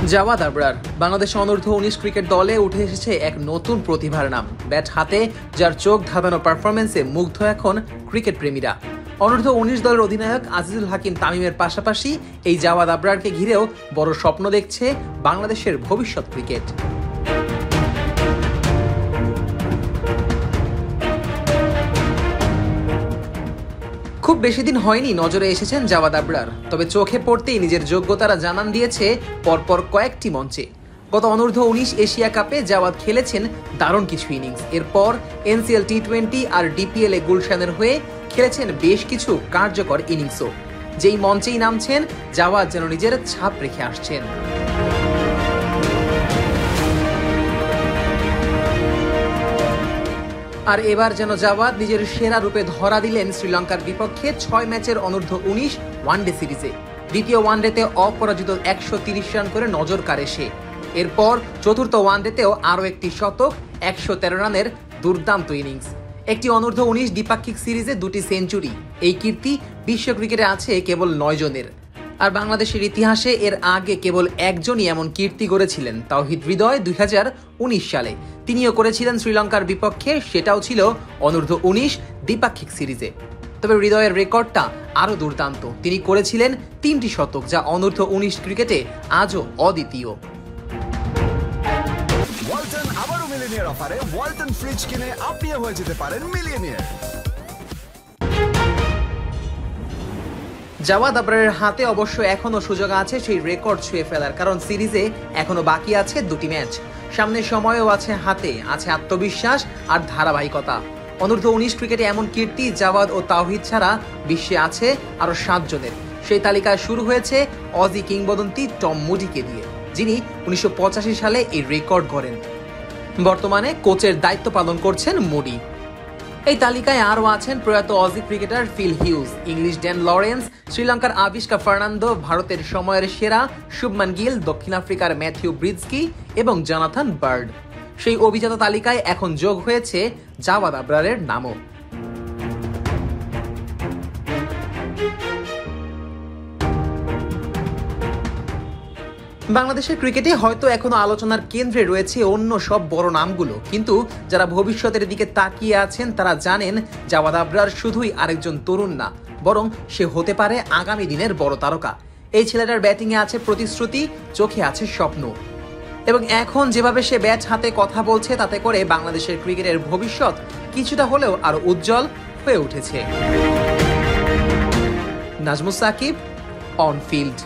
Javad Abrar Bangladesh অনূর্ধ্ব-19 cricket দলে উঠে এসেছে এক নতুন প্রতিভার নাম। ব্যাট হাতে যার চোখ ধাঁধানো পারফরম্যান্সে মুগ্ধ এখন ক্রিকেট প্রেমীরা। অনূর্ধ্ব-19 দলের অধিনায়ক আজিজুল হাকিম তামিমের পাশাপাশি এই জাওয়াদ আবরারকে ঘিরেও বড় স্বপ্ন দেখছে বাংলাদেশের ভবিষ্যৎ ক্রিকেট। খুব বেশি দিন হয়নি নজরে এসেছেন জাওয়াদ আবরার, তবে চোখে পড়তেই নিজের যোগ্যতারা জানান দিয়েছে পরপর কয়েকটি মঞ্চে। গত অনূর্ধ্ব-19 এশিয়া কাপে জাওয়াদ খেলেছেন দারুণ কিছু ইনিংস। এরপর এনসিএল টি20 আর ডিপিএল এ গুলশানের হয়ে খেলেছেন বেশ কিছু কার্যকর ইনিংসও। যেই মঞ্চেই নামছেন জাওয়াদ যেন নিজের ছাপ রেখে আসছেন। আর এবার যেন জাওয়াদ নিজের সেরা রূপে ধরা দিলেন শ্রীলঙ্কার বিপক্ষে 6 ম্যাচের অনূর্ধ্ব-19 ওয়ানডে সিরিজে। দ্বিতীয় ওয়ানডেতে অপরাজিত 130 রান করে নজর কাড়ে সে। এরপর চতুর্থ ওয়ানডেতেও আরও একটি শতক, 113 রানের দুর্দান্ত ইনিংস। একটি অনূর্ধ্ব-19 দ্বিপাক্ষিক সিরিজে 2টি সেঞ্চুরি, এই কীর্তি বিশ্ব ক্রিকেটে আছে কেবল 9 জনের। আর বাংলাদেশের ইতিহাসে এর আগে কেবল একজনই এমন কীর্তি গড়েছিলেন, তাওহিদ হৃদয় 2019 সালে। তিনিও করেছিলেন শ্রীলঙ্কার বিপক্ষে, সেটাও ছিল অনূর্ধ্ব-19 দ্বিপাক্ষিক সিরিজে। তবে হৃদয়ের রেকর্ডটা আরও দুর্দান্ত। তিনি করেছিলেন 3টি শতক, যা অনূর্ধ্ব-19 ক্রিকেটে আজও অদ্বিতীয়। ওয়ালটন আবারও মিলিয়নিয়ার অফারে ওয়ালটন ফ্রিজ কিনে আপনিও হয়ে যেতে পারেন মিলিয়নিয়ার। জাওয়াদ আবরারের হাতে অবশ্য এখনো সুযোগ আছে সেই রেকর্ড ছুঁয়ে ফেলার, কারণ সিরিজে এখনো বাকি আছে 2টি ম্যাচ। সামনের সময়ও আছে হাতে, আছে আত্মবিশ্বাস আর ধারাবাহিকতা। অনূর্ধ্ব-19 ক্রিকেটে এমন কীর্তি জাওয়াদ ও তাওহিদ ছাড়া বিশ্বে আছে আরও 7 জনের। সেই তালিকায় শুরু হয়েছে অজি কিংবদন্তি টম মুডিকে দিয়ে, যিনি 1985 সালে এই রেকর্ড গড়েন। বর্তমানে কোচের দায়িত্ব পালন করছেন মুডি। এই তালিকায় আরও আছেন প্রয়াত Aussie cricketer Phil Hughes, English Dan Lawrence, শ্রীলঙ্কার আবিষ্কা ফার্নান্দো, ভারতের সময়ের সেরা শুভমান গিল, দক্ষিণ আফ্রিকার ম্যাথিউ ব্রিডসকি এবং জনাথন বার্ড। সেই অভিজাত তালিকায় এখন যোগ হয়েছে জাওয়াদ আবরারের নামও। বাংলাদেশের ক্রিকেটে হয়তো এখনো আলোচনার কেন্দ্রে রয়েছে অন্য সব বড় নামগুলো, কিন্তু যারা ভবিষ্যতের দিকে তাকিয়ে আছেন তারা জানেন জাওয়াদ আবরার শুধুই আরেকজন তরুণ না, বরং সে হতে পারে আগামী দিনের বড় তারকা। এই ছেলেটার ব্যাটিংয়ে আছে প্রতিশ্রুতি, চোখে আছে স্বপ্ন, এবং এখন যেভাবে সে ব্যাট হাতে কথা বলছে তাতে করে বাংলাদেশের ক্রিকেটের ভবিষ্যৎ কিছুটা হলেও আরো উজ্জ্বল হয়ে উঠেছে। Nazmus Sakib, on field.